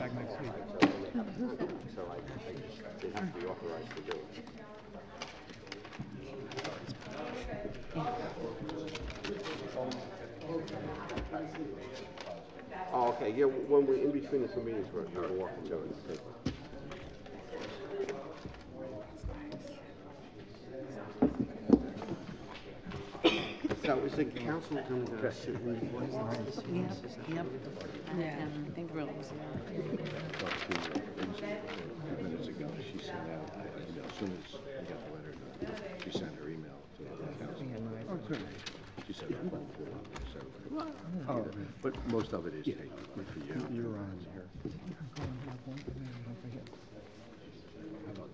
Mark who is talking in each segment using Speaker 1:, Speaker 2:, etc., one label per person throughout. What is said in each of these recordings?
Speaker 1: back next week.
Speaker 2: So I just, they have to be authorized to do it. Oh, okay, yeah, when we're in between the two meetings, we're walking to it. So is the council going to sit in the voice?
Speaker 3: Yep. Yeah, I think we'll.
Speaker 4: Talked to a few minutes ago. She sent out, as soon as I got the letter, she sent her email to the council.
Speaker 1: Oh, good.
Speaker 4: She said that went through. So, but most of it is taken for you.
Speaker 1: You're on here.
Speaker 4: How about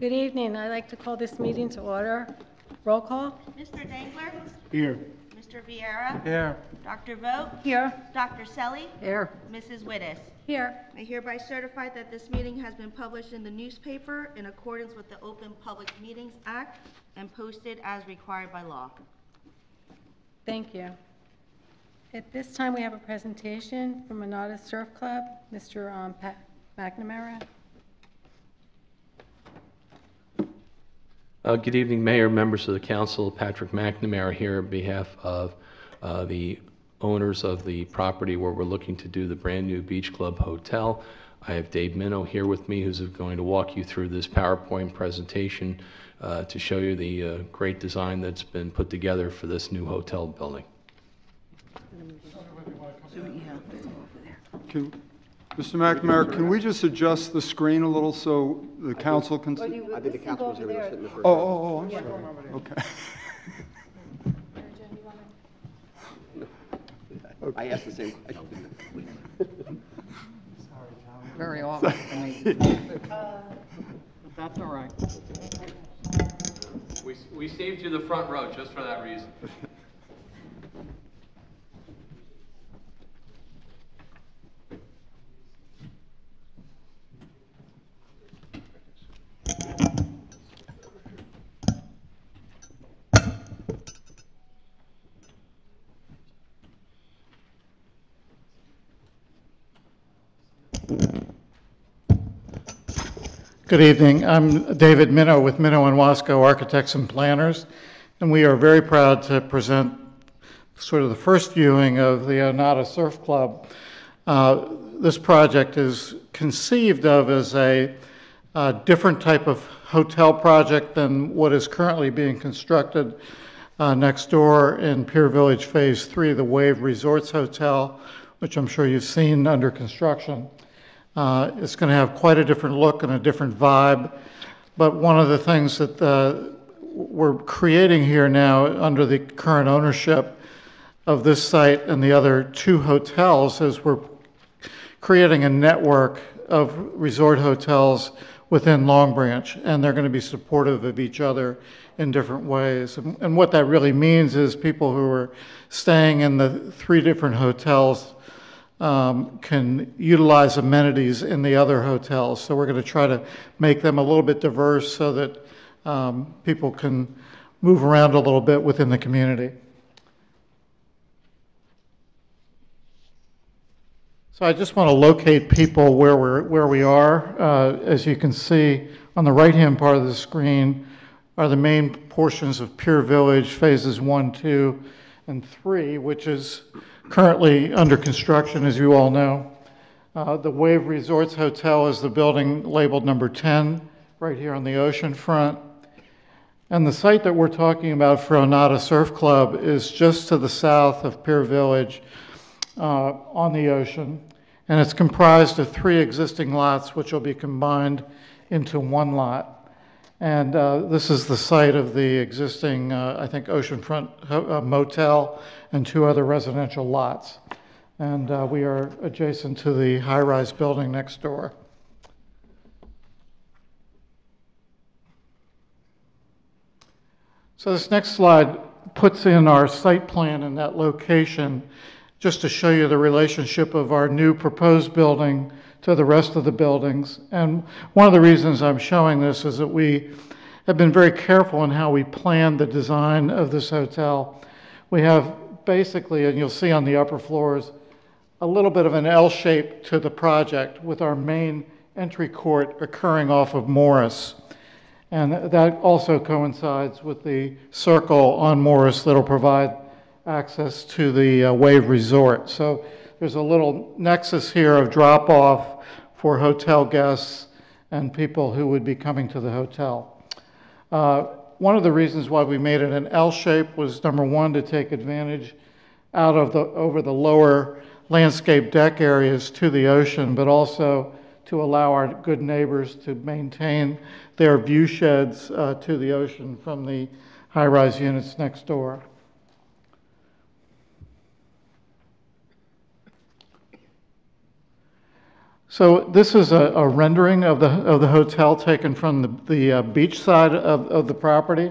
Speaker 5: Good evening. I'd like to call this meeting to order. Roll call.
Speaker 6: Mr. Dangler?
Speaker 1: Here.
Speaker 6: Mr. Vieira?
Speaker 1: Here.
Speaker 6: Dr. Vogt?
Speaker 5: Here.
Speaker 6: Dr. Selly?
Speaker 5: Here.
Speaker 6: Mrs. Wittes?
Speaker 5: Here.
Speaker 6: I hereby certify that this meeting has been published in the newspaper in accordance with the Open Public Meetings Act and posted as required by law.
Speaker 5: Thank you. At this time, we have a presentation from Onata Surf Club. Mr. Pat McNamara.
Speaker 7: Good evening, Mayor, members of the council. Patrick McNamara here on behalf of the owners of the property where we're looking to do the brand new Beach Club Hotel. I have Dave Minnow here with me, who's going to walk you through this PowerPoint presentation to show you the great design that's been put together for this new hotel building.
Speaker 8: Mr. McNamara, can we just adjust the screen a little so the council can see?
Speaker 2: I think the council was going to sit in the first.
Speaker 8: Oh, I'm sorry. Okay.
Speaker 2: I asked the same question.
Speaker 3: Very often for me. That's all right.
Speaker 7: We saved you the front row just for that reason.
Speaker 9: Good evening. I'm David Minnow with Minnow and Wasco Architects and Planners, and we are very proud to present sort of the first viewing of the Onata Surf Club. This project is conceived of as a different type of hotel project than what is currently being constructed next door in Pier Village Phase 3, the Wave Resorts Hotel, which I'm sure you've seen under construction. It's going to have quite a different look and a different vibe, but one of the things that we're creating here now under the current ownership of this site and the other two hotels is we're creating a network of resort hotels within Long Branch, and they're going to be supportive of each other in different ways. And what that really means is people who are staying in the three different hotels can utilize amenities in the other hotels. So we're going to try to make them a little bit diverse so that people can move around a little bit within the community. So I just want to locate people where we are. As you can see on the right-hand part of the screen are the main portions of Pier Village phases 1, 2, and 3, which is currently under construction, as you all know. The Wave Resorts Hotel is the building labeled number 10, right here on the ocean front. And the site that we're talking about for Onata Surf Club is just to the south of Pier Village on the ocean. And it's comprised of 3 existing lots, which will be combined into one lot. And this is the site of the existing, I think, oceanfront motel and 2 other residential lots. And we are adjacent to the high-rise building next door. So this next slide puts in our site plan in that location, just to show you the relationship of our new proposed building to the rest of the buildings. And one of the reasons I'm showing this is that we have been very careful in how we planned the design of this hotel. We have basically, and you'll see on the upper floors, a little bit of an L shape to the project, with our main entry court occurring off of Morris. And that also coincides with the circle on Morris that'll provide access to the Wave Resort. So there's a little nexus here of drop-off for hotel guests and people who would be coming to the hotel. One of the reasons why we made it an L shape was, number one, to take advantage over the lower landscape deck areas to the ocean, but also to allow our good neighbors to maintain their view sheds to the ocean from the high-rise units next door. So this is a rendering of the hotel taken from the beach side of the property.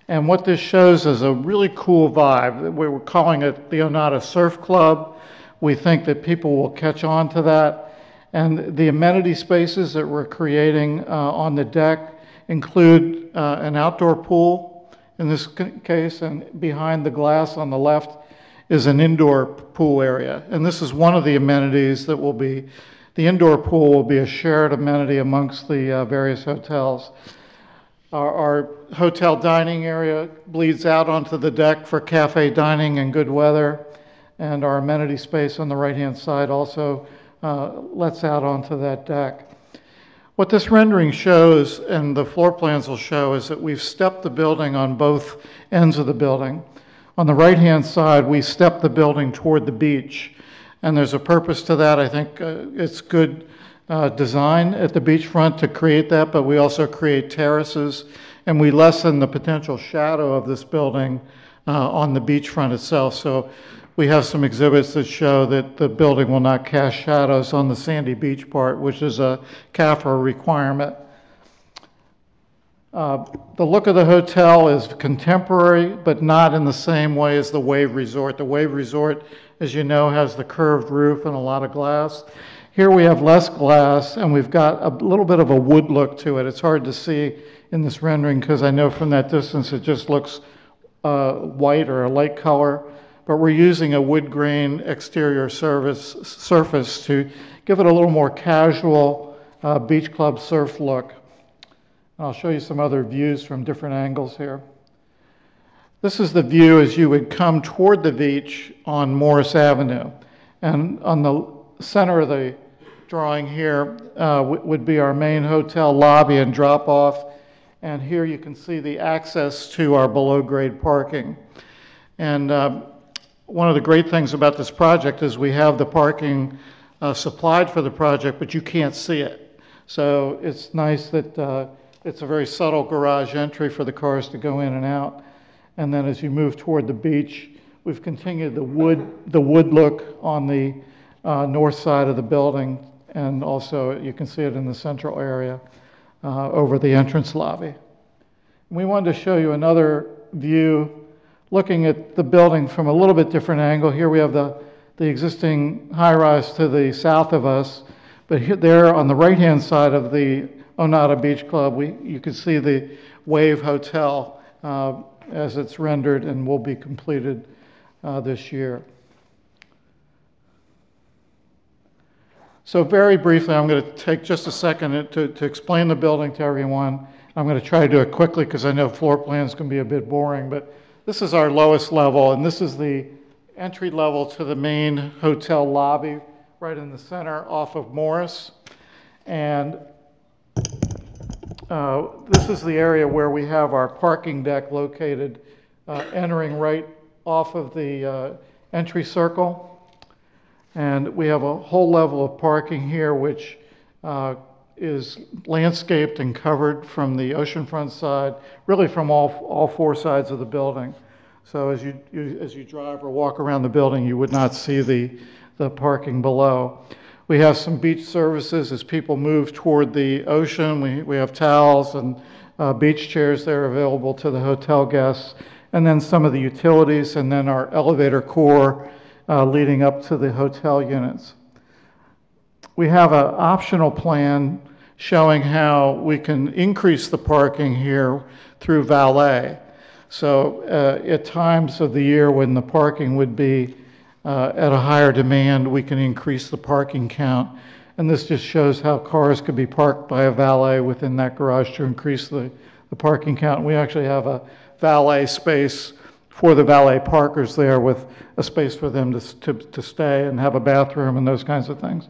Speaker 9: And what this shows is a really cool vibe. We're calling it the Onata Surf Club. We think that people will catch on to that. And the amenity spaces that we're creating on the deck include an outdoor pool in this case, and behind the glass on the left is an indoor pool area. And this is one of the amenities that will be, the indoor pool will be a shared amenity amongst the various hotels. Our hotel dining area bleeds out onto the deck for cafe dining and good weather, and our amenity space on the right-hand side also lets out onto that deck. What this rendering shows, and the floor plans will show, is that we've stepped the building on both ends of the building. On the right-hand side, we stepped the building toward the beach, and there's a purpose to that. I think it's good design at the beachfront to create that, but we also create terraces, and we lessen the potential shadow of this building on the beachfront itself. So we have some exhibits that show that the building will not cast shadows on the sandy beach part, which is a CAFRA requirement. The look of the hotel is contemporary, but not in the same way as the Wave Resort. The Wave Resort, as you know, has the curved roof and a lot of glass. Here we have less glass, and we've got a little bit of a wood look to it. It's hard to see in this rendering because I know from that distance it just looks white or a light color. But we're using a wood grain exterior surface to give it a little more casual beach club surf look. I'll show you some other views from different angles here. This is the view as you would come toward the beach on Morris Avenue. And on the center of the drawing here would be our main hotel lobby and drop off. And here you can see the access to our below grade parking. And one of the great things about this project is we have the parking supplied for the project, but you can't see it. So it's nice that it's a very subtle garage entry for the cars to go in and out. And then as you move toward the beach, we've continued the wood look on the north side of the building, and also you can see it in the central area over the entrance lobby. We wanted to show you another view looking at the building from a little bit different angle. Here we have the existing high-rise to the south of us, but here, there on the right-hand side of the Onata Beach Club, you can see the Wave Hotel as it's rendered and will be completed this year. So very briefly, I'm going to take just a second to explain the building to everyone. I'm going to try to do it quickly because I know floor plans can be a bit boring, but this is our lowest level, and this is the entry level to the main hotel lobby right in the center off of Morris. And this is the area where we have our parking deck located, entering right off of the entry circle. And we have a whole level of parking here, which is landscaped and covered from the oceanfront side, really from all four sides of the building. So as you drive or walk around the building, you would not see the parking below. We have some beach services as people move toward the ocean. We have towels and beach chairs that are available to the hotel guests, and then some of the utilities, and then our elevator core leading up to the hotel units. We have an optional plan showing how we can increase the parking here through valet. So at times of the year when the parking would be at a higher demand, we can increase the parking count. And this just shows how cars could be parked by a valet within that garage to increase the parking count. We actually have a valet space for the valet parkers there with a space for them to stay and have a bathroom and those kinds of things.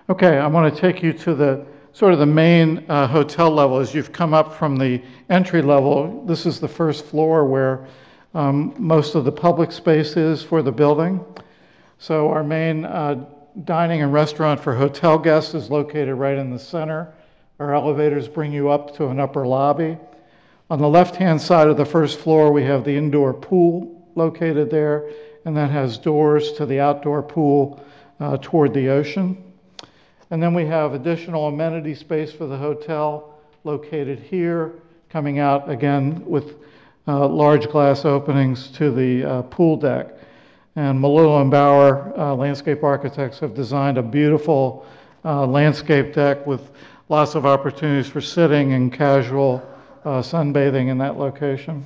Speaker 9: Okay, I want to take you to the sort of the main hotel level. As you've come up from the entry level, this is the first floor where most of the public space is for the building. So our main dining and restaurant for hotel guests is located right in the center. Our elevators bring you up to an upper lobby. On the left-hand side of the first floor, we have the indoor pool located there, and that has doors to the outdoor pool toward the ocean. And then we have additional amenity space for the hotel located here, coming out again with large glass openings to the pool deck. And Melillo and Bauer landscape architects have designed a beautiful landscape deck with lots of opportunities for sitting and casual sunbathing in that location.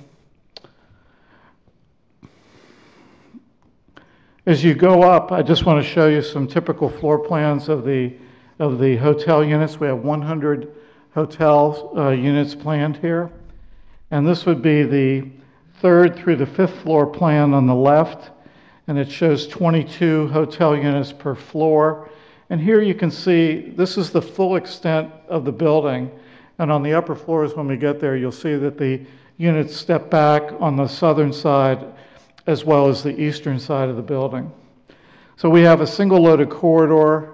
Speaker 9: As you go up, I just want to show you some typical floor plans of the hotel units. We have 100 hotel units planned here. And this would be the 3rd through the 5th floor plan on the left. And it shows 22 hotel units per floor. And here you can see this is the full extent of the building. And on the upper floors, when we get there, you'll see that the units step back on the southern side as well as the eastern side of the building. So we have a single loaded corridor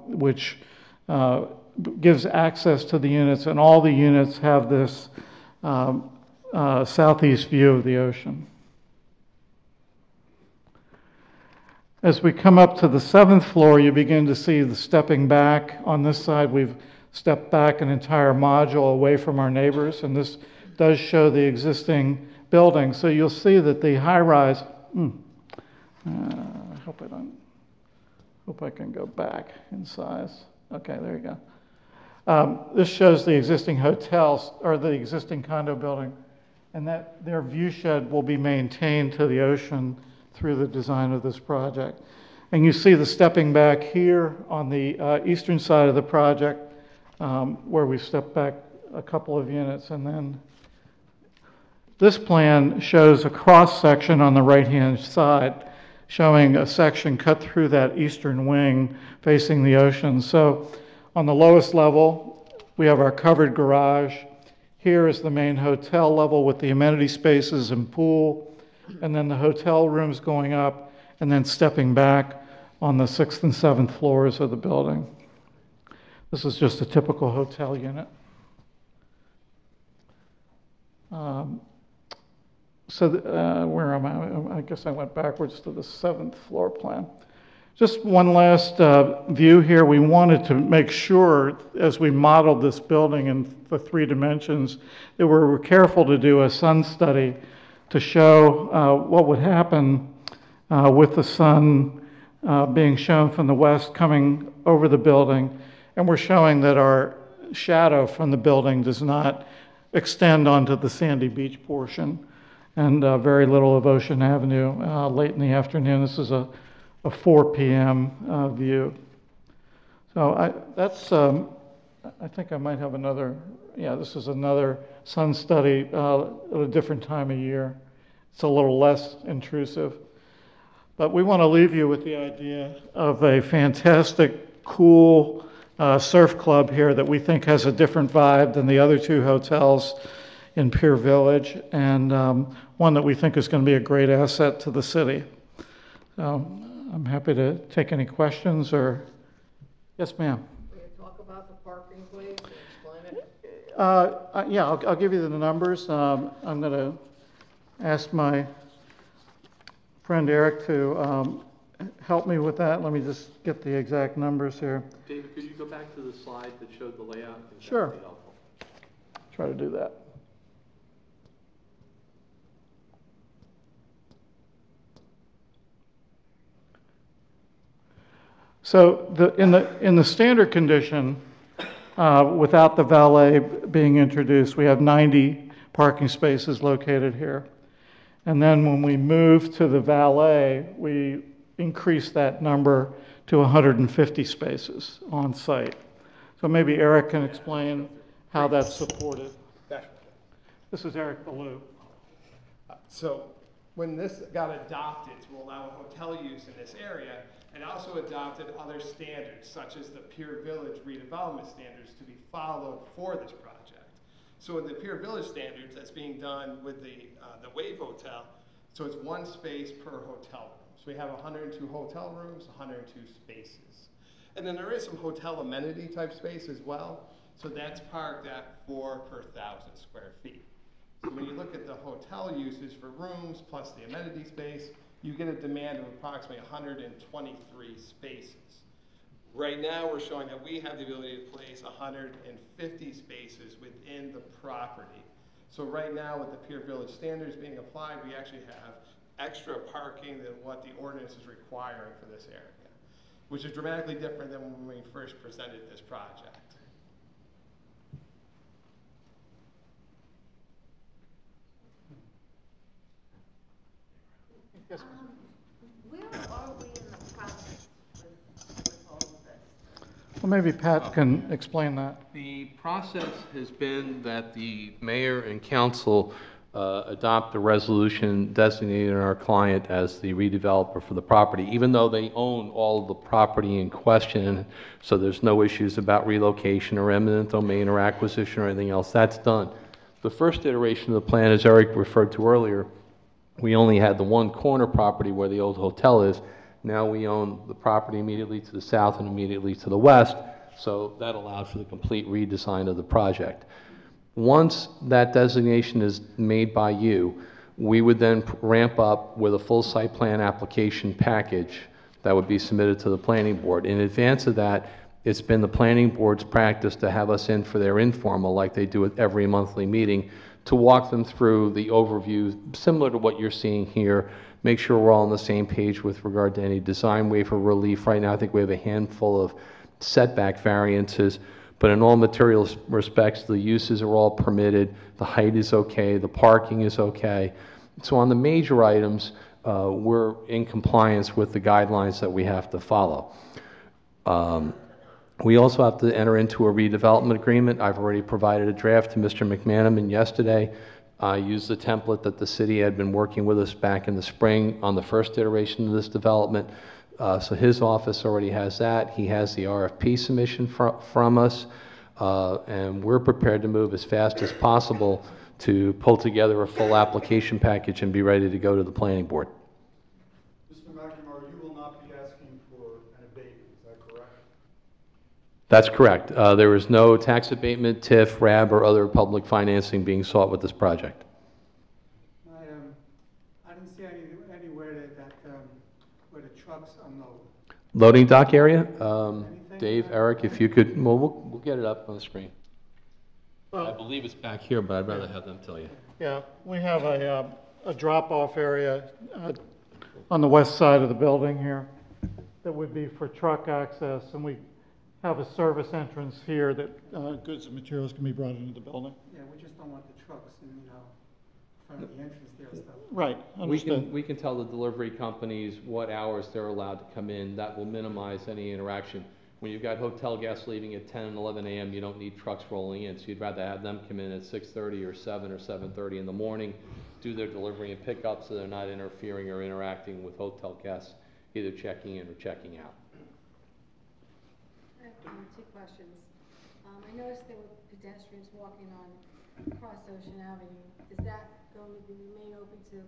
Speaker 9: which gives access to the units, and all the units have this southeast view of the ocean. As we come up to the 7th floor, you begin to see the stepping back. On this side, we've stepped back an entire module away from our neighbors, and this does show the existing building. So you'll see that the high-rise, hope I can go back in size. Okay, there you go. This shows the existing hotels, or the existing condo building, and that their view shed will be maintained to the ocean through the design of this project. And you see the stepping back here on the eastern side of the project, where we step back a couple of units. And then this plan shows a cross section on the right-hand side, showing a section cut through that eastern wing facing the ocean. So on the lowest level, we have our covered garage. Here is the main hotel level with the amenity spaces and pool, and then the hotel rooms going up, and then stepping back on the 6th and 7th floors of the building. This is just a typical hotel unit. Where am I? I guess I went backwards to the 7th floor plan. Just one last view here. We wanted to make sure, as we modeled this building in the 3 dimensions, that we were careful to do a sun study to show what would happen with the sun being shown from the west coming over the building. And we're showing that our shadow from the building does not extend onto the sandy beach portion, and very little of Ocean Avenue late in the afternoon. This is a 4 p.m. View. So I think I might have another, this is another sun study at a different time of year. It's a little less intrusive. But we want to leave you with the idea of a fantastic, cool surf club here that we think has a different vibe than the other 2 hotels in Pier Village, and one that we think is going to be a great asset to the city. So I'm happy to take any questions or, yes, ma'am.
Speaker 1: Will you talk about the parking, please, and explain it?
Speaker 9: Yeah, I'll give you the numbers. I'm going to ask my friend Eric to help me with that? Let me just get the exact numbers here.
Speaker 7: David, could you go back to the slide that showed the layout? I think that
Speaker 9: Sure.
Speaker 7: would be helpful.
Speaker 9: Try to do that. So in the standard condition, without the valet being introduced, we have 90 parking spaces located here. And then when we move to the valet, we increase that number to 150 spaces on site. So maybe Eric can explain how that's supported. This is Eric Ballou.
Speaker 10: So when this got adopted to allow hotel use in this area, it also adopted other standards, such as the Pier Village redevelopment standards, to be followed for this project. So in the Pier Village standards, that's being done with the Wave Hotel, so it's one space per hotel room. So we have 102 hotel rooms, 102 spaces. And then there is some hotel amenity type space as well, so that's parked at 4 per 1,000 square feet. So when you look at the hotel uses for rooms plus the amenity space, you get a demand of approximately 123 spaces. Right now, we're showing that we have the ability to place 150 spaces within the property. So right now, with the Pier Village standards being applied, we actually have extra parking than what the ordinance is requiring for this area, which is dramatically different than when we first presented this project.
Speaker 6: Where are we in the process with all of this?
Speaker 9: Well, maybe Pat can explain that.
Speaker 7: The process has been that the mayor and council adopt a resolution designating our client as the redeveloper for the property, even though they own all of the property in question, so there's no issues about relocation or eminent domain or acquisition or anything else. That's done. The first iteration of the plan, as Eric referred to earlier, we only had the one corner property where the old hotel is. Now we own the property immediately to the south and immediately to the west, so that allowed for the complete redesign of the project. Once that designation is made by you, we would then ramp up with a full site plan application package that would be submitted to the planning board. In advance of that, it's been the planning board's practice to have us in for their informal, like they do at every monthly meeting, to walk them through the overview, similar to what you're seeing here, make sure we're all on the same page with regard to any design waiver relief. Right now, I think we have a handful of setback variances, but in all material respects, the uses are all permitted, the height is okay, the parking is okay. So on the major items, we're in compliance with the guidelines that we have to follow. We also have to enter into a redevelopment agreement. I've already provided a draft to Mr. McManaman yesterday. I used the template that the city had been working with us back in the spring on the first iteration of this development. So his office already has that. He has the RFP submission from us, and we're prepared to move as fast as possible to pull together a full application package and be ready to go to the planning board.
Speaker 8: Mr. McNamara, you will not be asking for an abatement, is that correct?
Speaker 7: That's correct. There is no tax abatement, TIF, RAB, or other public financing being sought with this project.
Speaker 11: I didn't see anywhere that where the trucks unload.
Speaker 7: Loading dock area? Dave, Eric, if you could, well, we'll get it up on the screen. I believe it's back here, but I'd rather have them tell you.
Speaker 9: Yeah, we have a drop-off area on the west side of the building here that would be for truck access, and we have a service entrance here that goods and materials can be brought into the building.
Speaker 11: Yeah, we just don't want the trucks in, in front of the entrance there and stuff.
Speaker 9: Right, understood.
Speaker 7: We can tell the delivery companies what hours they're allowed to come in. That will minimize any interaction. When you've got hotel guests leaving at 10 and 11 a.m., you don't need trucks rolling in, so you'd rather have them come in at 6:30 or 7 or 7:30 in the morning, do their delivery and pickup so they're not interfering or interacting with hotel guests, either checking in or checking out.
Speaker 5: I have two questions. I noticed there were pedestrians walking across Ocean Avenue. Is that going to remain open to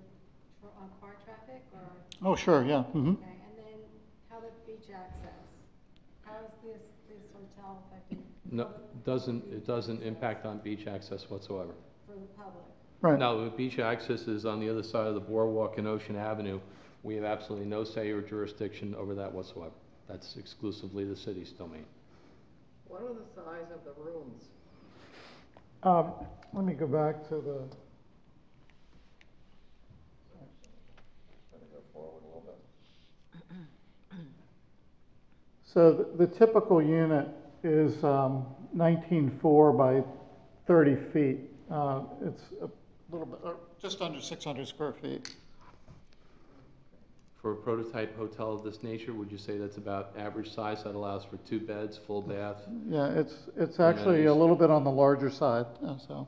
Speaker 5: car traffic, or?
Speaker 9: Oh, sure, yeah. Mm-hmm.
Speaker 5: Okay, and then how about beach access? How is this hotel affecting?
Speaker 7: No, it doesn't impact on beach access whatsoever.
Speaker 5: For the public?
Speaker 9: Right.
Speaker 7: No, the beach access is on the other side of the boardwalk in Ocean Avenue, We have absolutely no say or jurisdiction over that whatsoever. That's exclusively the city's domain.
Speaker 1: What are the size of the rooms?
Speaker 9: Let me go back to the. Try to go forward a little bit. So the typical unit is 19.4 by 30 feet. It's a little bit, just under 600 square feet.
Speaker 7: For a prototype hotel of this nature, would you say that's about average size? That allows for 2 beds, full bath?
Speaker 9: Yeah, it's actually a little bit on the larger side, so.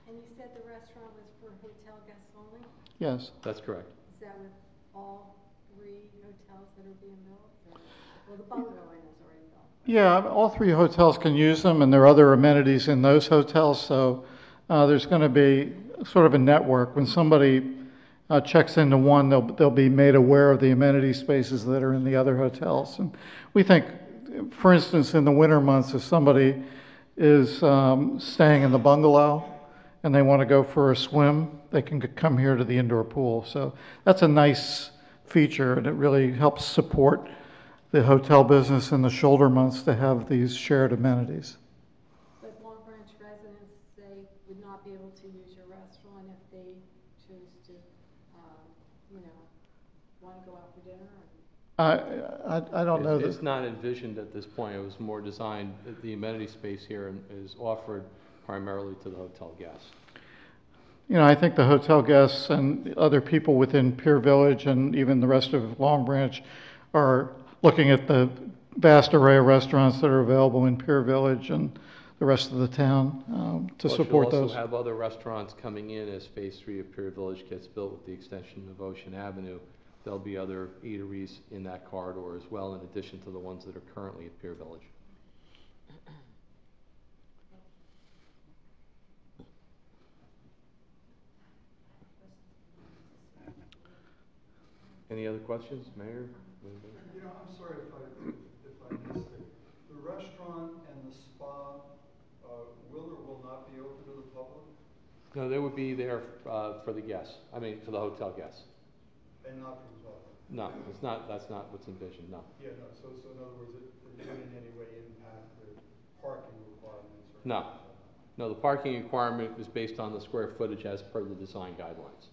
Speaker 5: And you said the restaurant was for hotel guests only?
Speaker 9: Yes.
Speaker 7: That's correct.
Speaker 5: Is that with all 3 hotels that are being built? Or, well, the bungalow I know is already built.
Speaker 9: Yeah, all 3 hotels can use them, and there are other amenities in those hotels, so there's going to be sort of a network. When somebody checks into one, they'll be made aware of the amenity spaces that are in the other hotels. And we think, for instance, in the winter months, if somebody is staying in the bungalow and they want to go for a swim, they can come here to the indoor pool. So that's a nice feature, and it really helps support the hotel business in the shoulder months to have these shared amenities.
Speaker 5: But Long Branch residents, say, would not be able to use your restaurant if they choose to, want to go out for dinner?
Speaker 9: I don't know.
Speaker 7: It's not envisioned at this point. It was more designed, the amenity space here is offered primarily to the hotel guests.
Speaker 9: I think the hotel guests and other people within Pier Village and even the rest of Long Branch are looking at the vast array of restaurants that are available in Pier Village and the rest of the town to support
Speaker 7: You'll
Speaker 9: those.
Speaker 7: also have other restaurants coming in as Phase 3 of Pier Village gets built with the extension of Ocean Avenue. There'll be other eateries in that corridor as well, in addition to the ones that are currently at Pier Village. Any other questions, Mayor?
Speaker 8: I'm sorry if I missed it. The restaurant and the spa will or will not be open to the public?
Speaker 7: No, they would be there for the guests. For the hotel guests.
Speaker 8: And not for the public?
Speaker 7: No, it's not. That's not what's envisioned. No.
Speaker 8: Yeah, no. So in other words, it wouldn't in any way impact the parking requirements? Or
Speaker 7: No. No, the parking requirement is based on the square footage as per the design guidelines.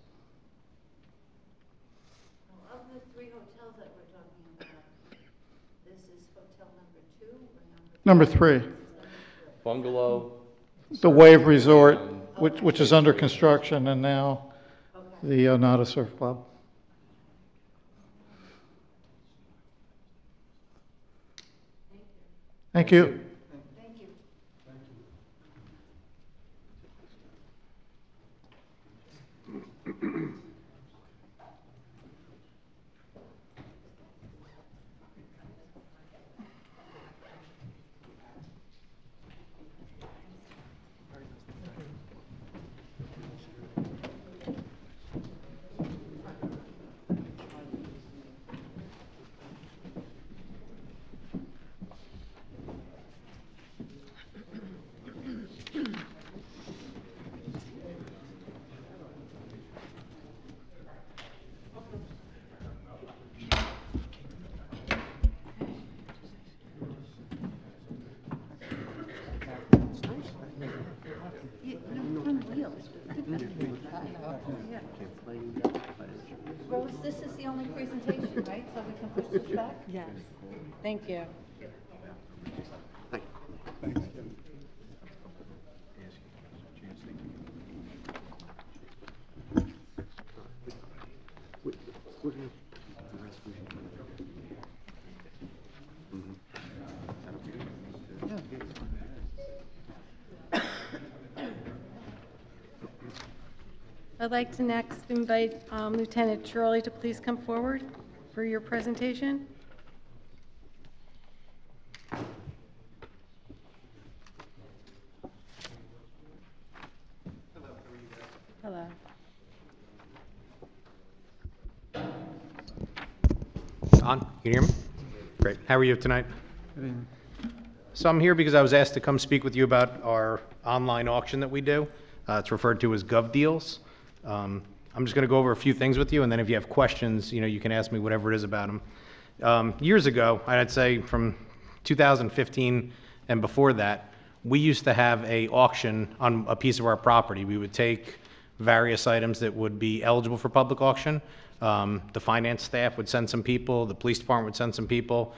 Speaker 12: Of the 3 hotels that we're talking about, this is hotel number 2 or
Speaker 9: Number 3,
Speaker 7: Bungalow.
Speaker 9: the Wave Resort, which is under construction, and now the Onata Surf Club. Thank you.
Speaker 12: Thank you.
Speaker 3: Rose, this is the only presentation, right? So we can push this back? Yes. Thank you.
Speaker 2: Thanks, Kim. We're going to the resolution.
Speaker 5: I'd like to next invite Lieutenant Shirley to please come forward for your presentation. Hello.
Speaker 13: On? Can you hear me? Great. How are you tonight? So I'm here because I was asked to come speak with you about our online auction that we do. It's referred to as GovDeals. I'm just going to go over a few things with you, and then if you have questions, you can ask me whatever it is about them. Years ago, I'd say from 2015 and before that, we used to have a auction on a piece of our property. We would take various items that would be eligible for public auction. The finance staff would send some people, the police department would send some people.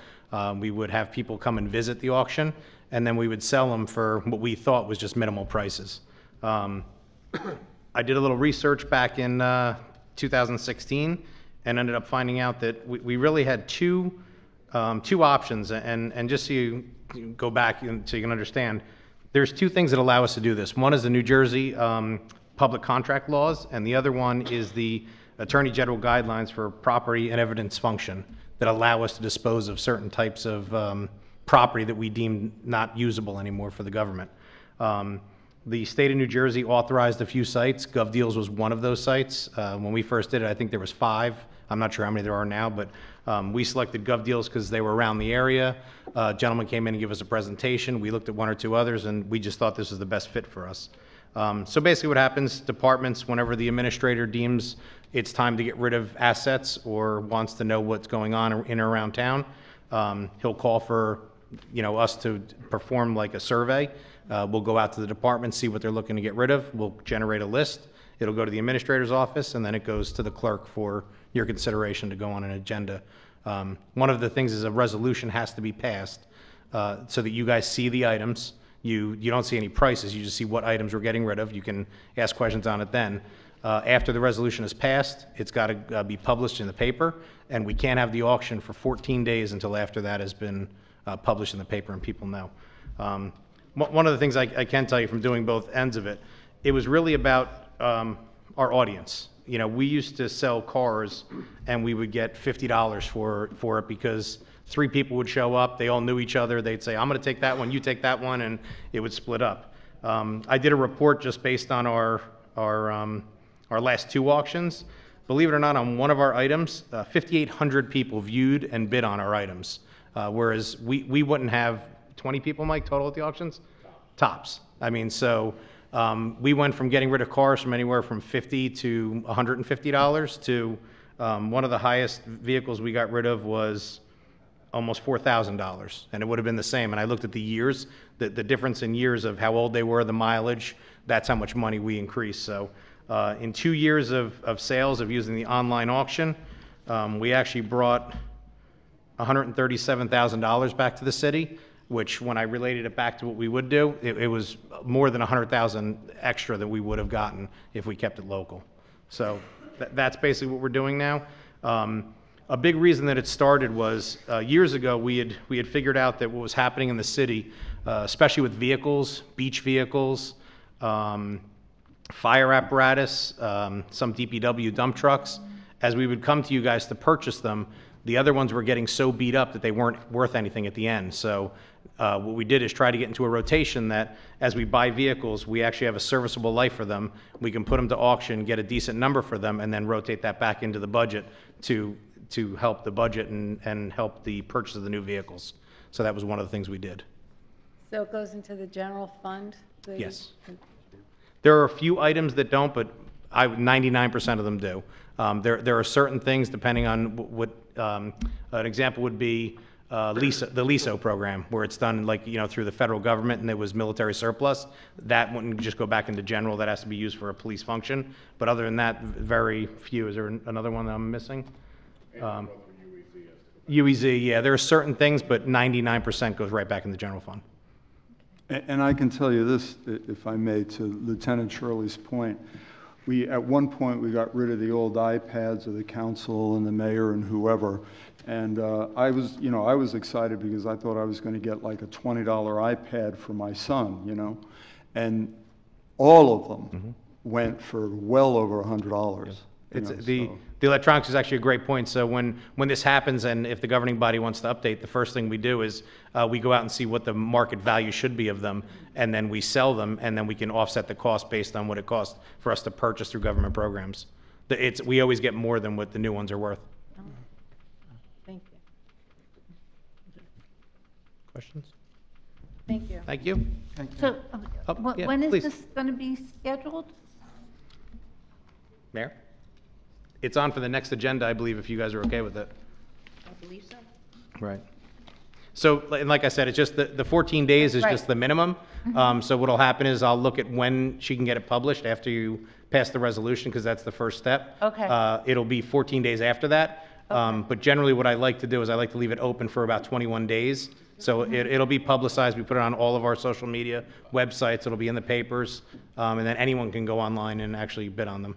Speaker 13: We would have people come and visit the auction, and then we would sell them for what we thought was just minimal prices. I did a little research back in 2016 and ended up finding out that we really had two options, and just so you go back so you can understand, there's two things that allow us to do this. One is the New Jersey public contract laws, and the other one is the Attorney General guidelines for property and evidence function that allow us to dispose of certain types of property that we deem not usable anymore for the government. The state of New Jersey authorized a few sites. GovDeals was one of those sites. When we first did it, I think there was 5. I'm not sure how many there are now, but we selected GovDeals because they were around the area. A gentleman came in and gave us a presentation. We looked at 1 or 2 others, and we just thought this was the best fit for us. So basically what happens, departments, whenever the administrator deems it's time to get rid of assets or wants to know what's going on in or around town, he'll call for us to perform like a survey. We'll go out to the department, see what they're looking to get rid of. We'll generate a list. It'll go to the administrator's office, and then it goes to the clerk for your consideration to go on an agenda. One of the things is a resolution has to be passed so that you guys see the items. You don't see any prices. You just see what items we're getting rid of. You can ask questions on it then. After the resolution is passed, it's got to be published in the paper, and we can't have the auction for 14 days until after that has been published in the paper and people know. One of the things I can tell you from doing both ends of it, it was really about our audience. We used to sell cars, and we would get $50 for it because 3 people would show up. They all knew each other. They'd say, I'm going to take that one, you take that one, and it would split up. I did a report just based on our last 2 auctions. Believe it or not, on one of our items, 5,800 people viewed and bid on our items, whereas we wouldn't have 20 people, Mike, total at the auctions? Tops. I mean, so we went from getting rid of cars from anywhere from $50 to $150 to one of the highest vehicles we got rid of was almost $4,000, and it would have been the same. And I looked at the years, the difference in years of how old they were, the mileage, that's how much money we increased. So in 2 years of sales of using the online auction, we actually brought $137,000 back to the city, which when I related it back to what we would do, it was more than $100,000 extra that we would have gotten if we kept it local. So that's basically what we're doing now. A big reason that it started was years ago we had figured out that what was happening in the city, especially with vehicles, beach vehicles, fire apparatus, some DPW dump trucks, as we would come to you guys to purchase them, the other ones were getting so beat up that they weren't worth anything at the end. So what we did is try to get into a rotation that as we buy vehicles, we actually have a serviceable life for them. We can put them to auction, get a decent number for them, and then rotate that back into the budget to help the budget and help the purchase of the new vehicles. So that was one of the things we did.
Speaker 5: So it goes into the general fund?
Speaker 13: Yes. There are a few items that don't, but 99% of them do. There are certain things, depending on what an example would be the LISO program, where it's done through the federal government and it was military surplus. That wouldn't just go back into general. That has to be used for a police function. But other than that, very few. Is there another one that I'm missing? UEZ, yeah. There are certain things, but 99% goes right back in the general fund.
Speaker 8: And I can tell you this, if I may, to Lieutenant Shirley's point. At one point, we got rid of the old iPads of the council and the mayor and whoever. And I was excited because I thought I was going to get like a $20 iPad for my son, And all of them went for well over $100.
Speaker 13: The electronics is actually a great point. So when this happens, and if the governing body wants to update, the first thing we do is we go out and see what the market value should be of them, and then we sell them, and then we can offset the cost based on what it costs for us to purchase through government programs. We always get more than what the new ones are worth.
Speaker 3: Thank you.
Speaker 13: Questions?
Speaker 3: Thank you.
Speaker 13: Thank you.
Speaker 3: So,
Speaker 13: yeah,
Speaker 3: when is
Speaker 13: please.
Speaker 3: this going to be scheduled?
Speaker 13: Mayor? It's on for the next agenda, I believe, if you guys are okay with it.
Speaker 6: I believe so.
Speaker 13: Right. So, and like I said, it's just the 14 days is
Speaker 3: Right.
Speaker 13: just the minimum. So what'll happen is I'll look at when she can get it published after you pass the resolution, because that's the first step.
Speaker 3: Okay.
Speaker 13: It'll be 14 days after that. But generally what I like to do is I like to leave it open for about 21 days. So it'll be publicized. We put it on all of our social media websites. It'll be in the papers. And then anyone can go online and actually bid on them.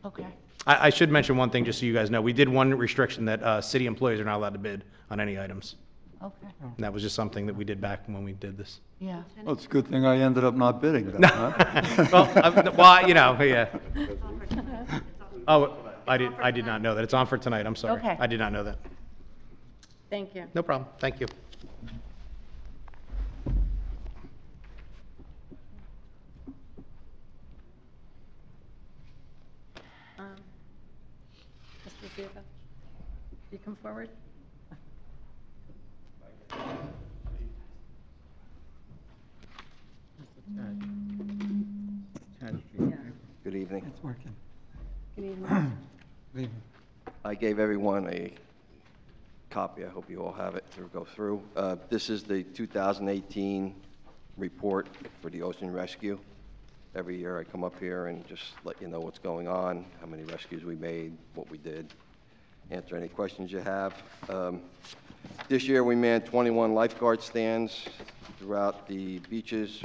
Speaker 3: Okay.
Speaker 13: I should mention one thing, just so you guys know. We did one restriction that city employees are not allowed to bid on any items.
Speaker 3: Okay.
Speaker 13: And that was just something that we did back when we did this.
Speaker 3: Yeah.
Speaker 8: Well, it's a good thing I ended up not bidding then, huh?
Speaker 13: Well, you know, yeah. Oh, I did not know that. It's on for tonight. I'm sorry.
Speaker 3: Okay.
Speaker 13: I did not know that.
Speaker 3: Thank you.
Speaker 13: No problem. Thank you.
Speaker 3: Mr. Zuba, you come forward.
Speaker 14: Good evening.
Speaker 11: It's working.
Speaker 3: Good evening.
Speaker 11: Good evening.
Speaker 14: I gave everyone a copy. I hope you all have it to go through. This is the 2018 report for the Ocean Rescue. Every year I come up here and just let you know what's going on, how many rescues we made, what we did, answer any questions you have. This year we manned 21 lifeguard stands throughout the beaches.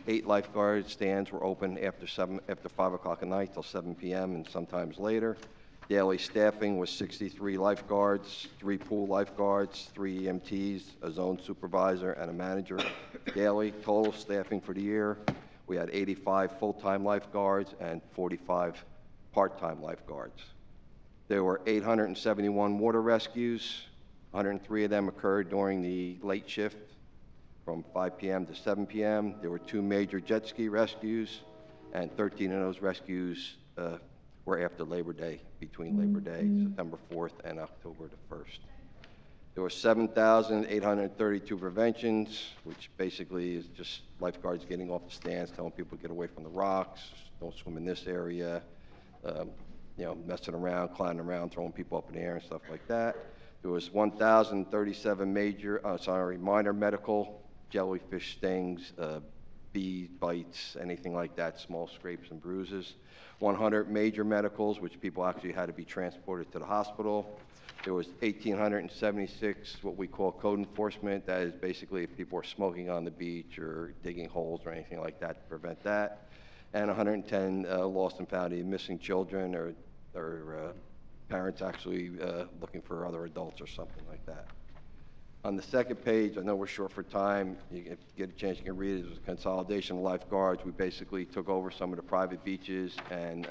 Speaker 14: 8 lifeguard stands were open after 5 o'clock at night till 7 p.m. and sometimes later. Daily staffing was 63 lifeguards, 3 pool lifeguards, 3 EMTs, a zone supervisor, and a manager daily. Total staffing for the year, we had 85 full-time lifeguards and 45 part-time lifeguards. There were 871 water rescues. 103 of them occurred during the late shift from 5 p.m. to 7 p.m. There were 2 major jet ski rescues, and 13 of those rescues were after Labor Day, between Labor Day, September 4th and October the 1st. There were 7,832 preventions, which basically is just lifeguards getting off the stands, telling people to get away from the rocks, don't swim in this area, you know, messing around, climbing around, throwing people up in the air and stuff like that. There was 1,037 minor medical, jellyfish stings, bee bites, anything like that, small scrapes and bruises. 100 major medicals, which people actually had to be transported to the hospital. There was 1,876 what we call code enforcement. That is basically if people are smoking on the beach or digging holes or anything like that to prevent that. And 110 lost and found missing children or parents actually looking for other adults or something like that. On the second page, I know we're short for time. You get a chance, you can read it. It was a consolidation of lifeguards. We basically took over some of the private beaches and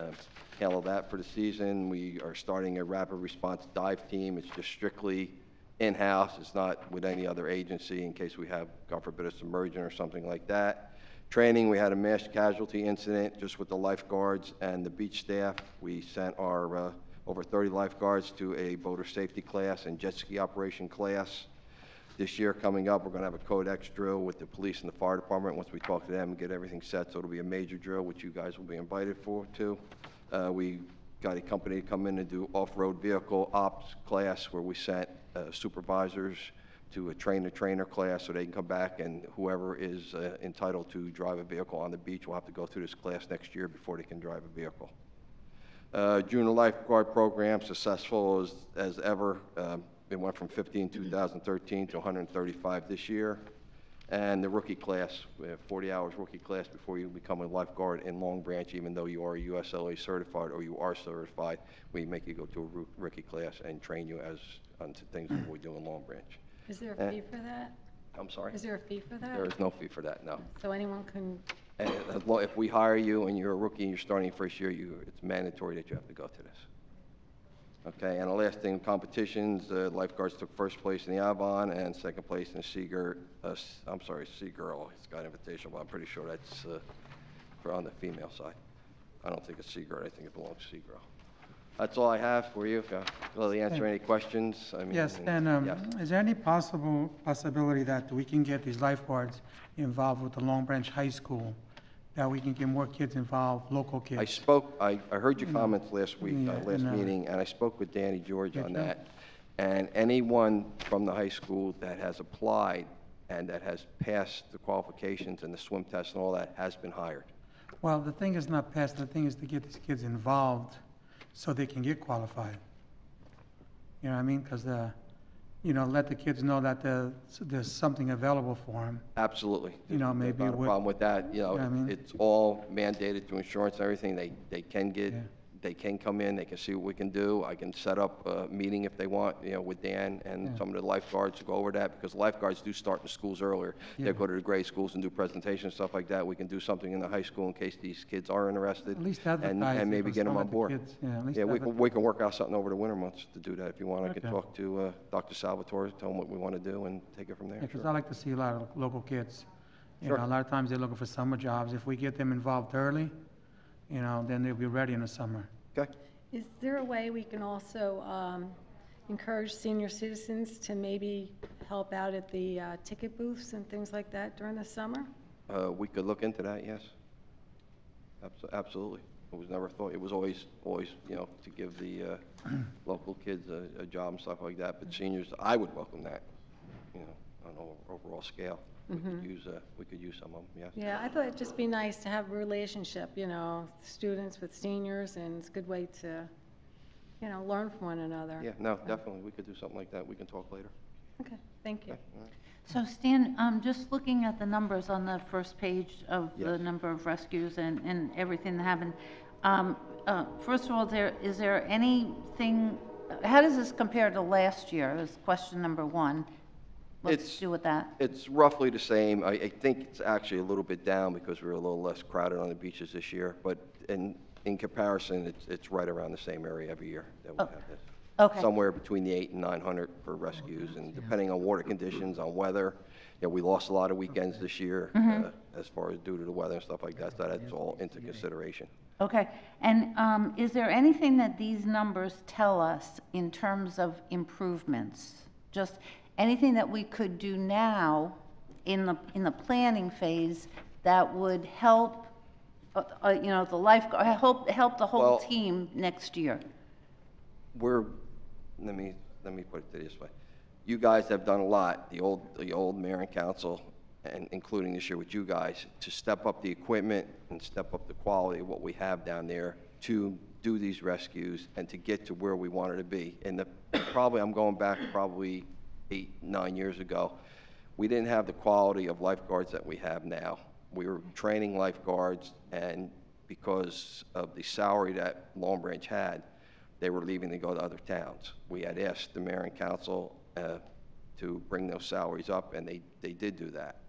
Speaker 14: handled that for the season. We are starting a rapid response dive team. It's just strictly in-house. It's not with any other agency in case we have, God forbid, a submersion or something like that. Training, we had a mass casualty incident just with the lifeguards and the beach staff. We sent our over 30 lifeguards to a boater safety class and jet ski operation class. This year coming up, we're going to have a Codex drill with the police and the fire department once we talk to them and get everything set. So it'll be a major drill, which you guys will be invited to. We got a company to come in and do off-road vehicle ops class where we sent supervisors to a train-the-trainer class so they can come back, and whoever is entitled to drive a vehicle on the beach will have to go through this class next year before they can drive a vehicle. Junior lifeguard program, successful as ever. It went from 50 in 2013 to 135 this year. And the rookie class, we have 40 hours rookie class before you become a lifeguard in Long Branch, even though you are USLA certified or you are certified, we make you go to a rookie class and train you as onto things that we do in Long Branch.
Speaker 5: Is there a fee for that?
Speaker 14: I'm sorry?
Speaker 5: Is there a fee for that?
Speaker 14: There is no fee for that, no.
Speaker 5: So anyone can,
Speaker 14: And if we hire you and you're a rookie and you're starting first year, it's mandatory that you have to go to this. Okay, and the last thing, competitions, lifeguards took first place in the Avon and second place in Seagirl. It's got an invitation, but I'm pretty sure that's for on the female side. I don't think it's Seagirl, I think it belongs to Seagirl. That's all I have for you. If you'll gladly answer any questions. I mean,
Speaker 11: Yes, and
Speaker 14: yes.
Speaker 11: is there any possibility that we can get these lifeguards involved with the Long Branch High School that we can get more kids involved, local kids.
Speaker 14: I heard your comments last week,
Speaker 11: Yeah,
Speaker 14: last
Speaker 11: and,
Speaker 14: meeting, and I spoke with Danny George
Speaker 11: Did
Speaker 14: on
Speaker 11: you?
Speaker 14: that. And anyone from the high school that has applied and that has passed the qualifications and the swim test and all that has been hired.
Speaker 11: Well, the thing is not passed, the thing is to get these kids involved so they can get qualified. You know what I mean? Because, let the kids know that there's something available for them.
Speaker 14: Absolutely.
Speaker 11: You know,
Speaker 14: There's
Speaker 11: maybe
Speaker 14: not a
Speaker 11: with-
Speaker 14: problem with that,
Speaker 11: Yeah, I mean-
Speaker 14: it's all mandated through insurance and everything, they can get,
Speaker 11: Yeah.
Speaker 14: they can come in, they can see what we can do, I can set up a meeting if they want, with Dan and
Speaker 11: Yeah.
Speaker 14: some of the lifeguards to go over that, because lifeguards do start in schools earlier.
Speaker 11: Yeah.
Speaker 14: They go to the grade schools and do presentations, stuff like that, we can do something in the high school in case these kids are interested.
Speaker 11: At least
Speaker 14: and-
Speaker 11: advertise
Speaker 14: And
Speaker 11: it
Speaker 14: maybe
Speaker 11: for
Speaker 14: get them
Speaker 11: some
Speaker 14: on
Speaker 11: of the
Speaker 14: board.
Speaker 11: kids. Yeah, at least
Speaker 14: Yeah,
Speaker 11: advertise.
Speaker 14: we can work out something over the winter months to do that if you want, I can
Speaker 11: Okay.
Speaker 14: talk to Dr. Salvatore, tell him what we want to do and take it from there.
Speaker 11: Because
Speaker 14: Sure.
Speaker 11: I like to see a lot of local kids. You
Speaker 14: Sure.
Speaker 11: know, a lot of times they're looking for summer jobs. If we get them involved early, then they'll be ready in the summer.
Speaker 14: Okay.
Speaker 5: Is there a way we can also encourage senior citizens to maybe help out at the ticket booths and things like that during the summer?
Speaker 14: We could look into that, yes. Absolutely. It was never thought, it was always, to give the local kids a job and stuff like that, but seniors, I would welcome that, on an overall scale. We could use some of them, yes.
Speaker 5: Yeah, I thought it'd just be nice to have a relationship, students with seniors, and it's a good way to, learn from one another.
Speaker 14: Yeah, no, definitely, we could do something like that, we can talk later.
Speaker 5: Okay, thank you.
Speaker 14: Okay, all right.
Speaker 12: So Stan, just looking at the numbers on the first page of the
Speaker 14: Yes.
Speaker 12: number of rescues and everything that happened, first of all, is there anything, how does this compare to last year, is question number one. Let's do with that.
Speaker 14: It's roughly the same. I think it's actually a little bit down because we're a little less crowded on the beaches this year, but in comparison, it's right around the same area every year that we have this.
Speaker 12: Okay.
Speaker 14: Somewhere between the 800 and 900 for rescues, and depending on water conditions, on weather, we lost a lot of weekends this year as far as due to the weather and stuff like that, so that's all into consideration.
Speaker 12: Okay, and is there anything that these numbers tell us in terms of improvements? Just anything that we could do now in the planning phase that would help, the lifeguard, help the whole
Speaker 14: Well-
Speaker 12: team next year?
Speaker 14: Let me put it this way. You guys have done a lot, the old mayor and council, and including this year with you guys, to step up the equipment and step up the quality of what we have down there to do these rescues and to get to where we wanted to be. And I'm going back probably 8, 9 years ago, we didn't have the quality of lifeguards that we have now. We were training lifeguards, and because of the salary that Long Branch had, they were leaving to go to other towns. We had asked the mayor and council to bring those salaries up, and they did do that.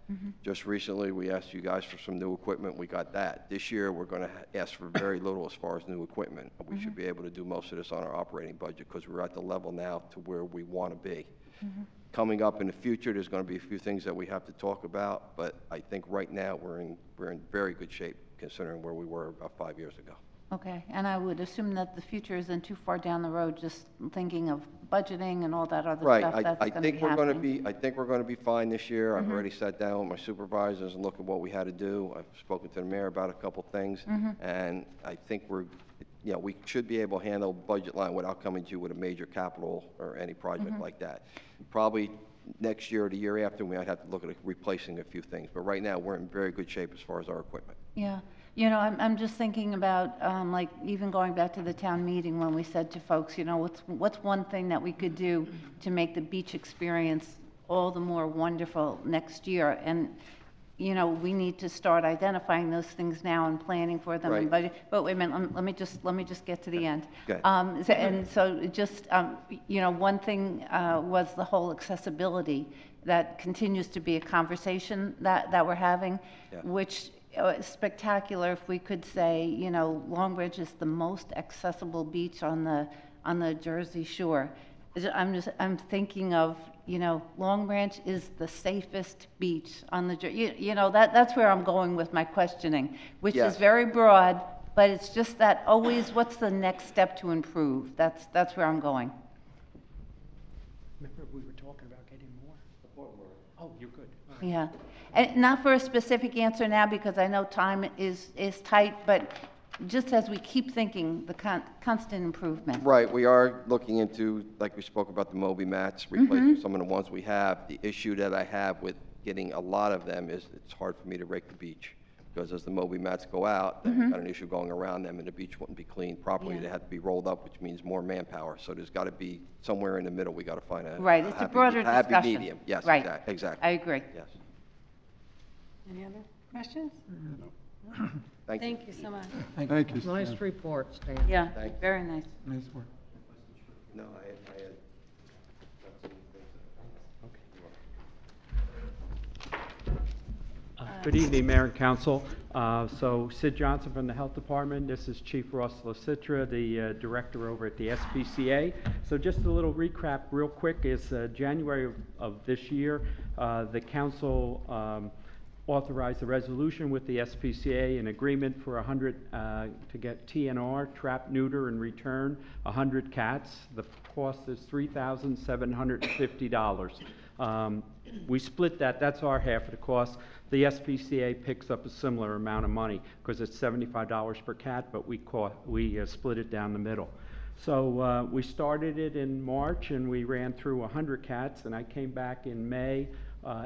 Speaker 14: Just recently, we asked you guys for some new equipment. We got that. This year, we're going to ask for very little as far as new equipment. We should be able to do most of this on our operating budget because we're at the level now to where we want to be. Coming up in the future, there's going to be a few things that we have to talk about, but I think right now we're in very good shape considering where we were about 5 years ago.
Speaker 12: Okay, and I would assume that the future isn't too far down the road, just thinking of budgeting and all that other
Speaker 14: Right.
Speaker 12: stuff that's
Speaker 14: I
Speaker 12: going to
Speaker 14: think
Speaker 12: be
Speaker 14: we're going to
Speaker 12: happening.
Speaker 14: be. I think we're going to be fine this year. I've already sat down with my supervisors and looked at what we had to do. I've spoken to the mayor about a couple things, and I think we should be able to handle budget line without coming to you with a major capital or any project like that. Probably next year or the year after, we might have to look at replacing a few things. But right now, we're in very good shape as far as our equipment.
Speaker 12: Yeah, I'm just thinking about, like, even going back to the town meeting when we said to folks, what's one thing that we could do to make the beach experience all the more wonderful next year? And, we need to start identifying those things now and planning for them.
Speaker 14: Right.
Speaker 12: And budget. But wait a minute, let me just get to the end.
Speaker 14: Okay.
Speaker 12: And so just, one thing was the whole accessibility that continues to be a conversation that we're having, which spectacular if we could say, Long Branch is the most accessible beach on the Jersey Shore. I'm thinking of, Long Branch is the safest beach on the, that's where I'm going with my questioning, which is very broad, but it's just that always, what's the next step to improve? That's where I'm going.
Speaker 2: Remember, we were talking about getting more. Oh, you're good.
Speaker 12: Yeah. And not for a specific answer now, because I know time is tight, but just as we keep thinking, the constant improvement.
Speaker 14: Right, we are looking into, like we spoke about the Moby mats, replacing some of the ones we have. The issue that I have with getting a lot of them is it's hard for me to rake the beach. Because as the Moby mats go out, then we've got an issue going around them and the beach wouldn't be cleaned properly.
Speaker 12: Yeah.
Speaker 14: They have to be rolled up, which means more manpower. So there's got to be somewhere in the middle. We got to find a
Speaker 12: Right, it's a broader
Speaker 14: happy
Speaker 12: discussion.
Speaker 14: medium. Yes,
Speaker 12: Right.
Speaker 14: exactly.
Speaker 12: I agree.
Speaker 14: Yes.
Speaker 5: Any other questions?
Speaker 14: Thank you.
Speaker 5: Thank you so much.
Speaker 8: Thank you.
Speaker 1: Nice report, Stan.
Speaker 12: Yeah,
Speaker 14: Thank you.
Speaker 12: very nice.
Speaker 11: Nice work.
Speaker 14: No, I had.
Speaker 15: Good evening, Mayor and Council. So Sid Johnson from the Health Department. This is Chief Ross LaCitra, the Director over at the SPCA. So just a little recap real quick is January of this year, the Council authorized a resolution with the SPCA, an agreement for 100 to get TNR, trap, neuter, and return 100 cats. The cost is $3,750. We split that. That's our half of the cost. The SPCA picks up a similar amount of money because it's $75 per cat, but we split it down the middle. So we started it in March, and we ran through 100 cats, and I came back in May,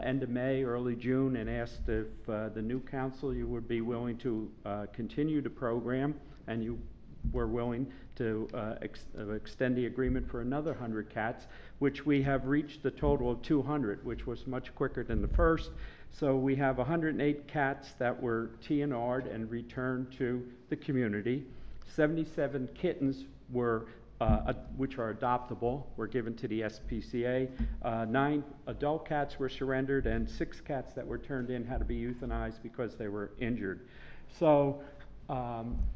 Speaker 15: end of May, early June, and asked if the new council, you would be willing to continue the program, and you were willing to extend the agreement for another 100 cats, which we have reached a total of 200, which was much quicker than the first. So we have 108 cats that were TNR'd and returned to the community. 77 kittens were, which are adoptable, were given to the SPCA. 9 adult cats were surrendered, and 6 cats that were turned in had to be euthanized because they were injured. So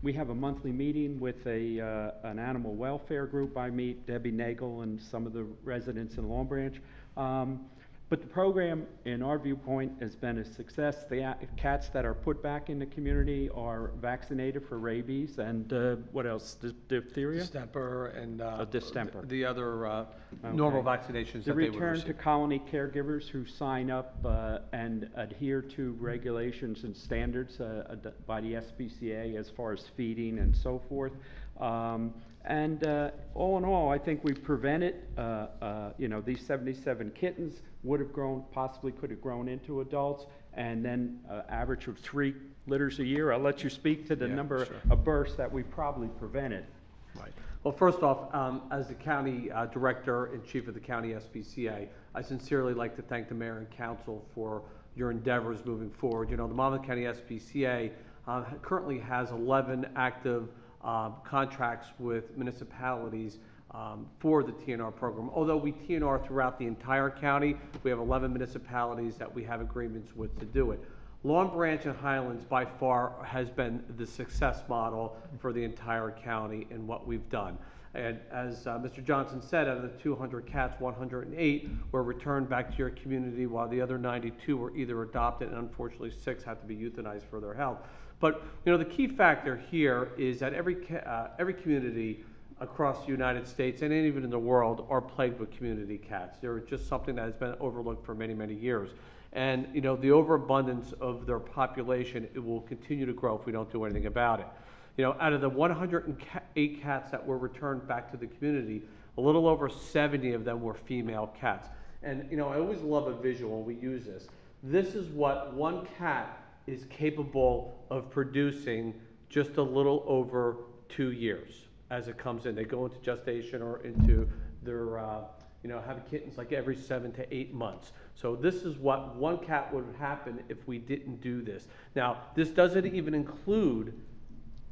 Speaker 15: we have a monthly meeting with an animal welfare group. I meet Debbie Nagel and some of the residents in Long Branch. But the program, in our viewpoint, has been a success. The cats that are put back in the community are vaccinated for rabies and what else? Diphtheria?
Speaker 16: Distemper and
Speaker 15: distemper.
Speaker 16: The other normal vaccinations
Speaker 15: The
Speaker 16: that they would
Speaker 15: return
Speaker 16: receive.
Speaker 15: to colony caregivers who sign up and adhere to regulations and standards by the SPCA as far as feeding and so forth. And all in all, I think we prevented, these 77 kittens would have grown, possibly could have grown into adults, and then average of 3 litters a year. I'll let you speak to the number of births that we probably prevented.
Speaker 16: Right. Well, first off, as the county director and chief of the county SPCA, I sincerely like to thank the mayor and council for your endeavors moving forward. You know, the Monmouth County SPCA currently has 11 active contracts with municipalities for the TNR program. Although we TNR throughout the entire county, we have 11 municipalities that we have agreements with to do it. Long Branch and Highlands by far has been the success model for the entire county in what we've done. And as Mr. Johnson said, out of the 200 cats, 108 were returned back to your community, while the other 92 were either adopted, and unfortunately 6 had to be euthanized for their health. But you know, the key factor here is that every community across the United States and even in the world are plagued with community cats. They're just something that has been overlooked for many, many years. And you know, the overabundance of their population, it will continue to grow if we don't do anything about it. You know, out of the 108 cats that were returned back to the community, a little over 70 of them were female cats. And you know, I always love a visual when we use this. This is what one cat is capable of producing just a little over 2 years as it comes in. They go into gestation or into their, having kittens like every 7 to 8 months. So this is what one cat would happen if we didn't do this. Now, this doesn't even include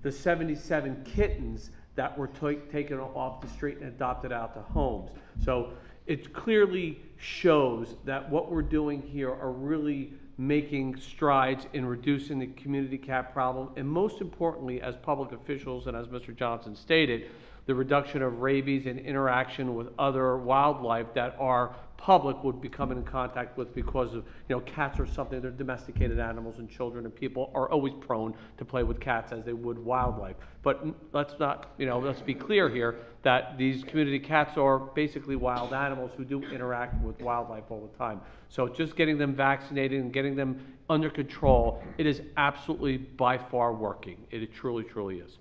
Speaker 16: the 77 kittens that were taken off the street and adopted out to homes. So it clearly shows that what we're doing here are really making strides in reducing the community cat problem, and most importantly, as public officials and as Mr. Johnson stated, the reduction of rabies and interaction with other wildlife that our public would be coming in contact with because of, cats are something, they're domesticated animals, and children and people are always prone to play with cats as they would wildlife. But let's not, let's be clear here that these community cats are basically wild animals who do interact with wildlife all the time. So just getting them vaccinated and getting them under control, it is absolutely by far working. It truly, truly is.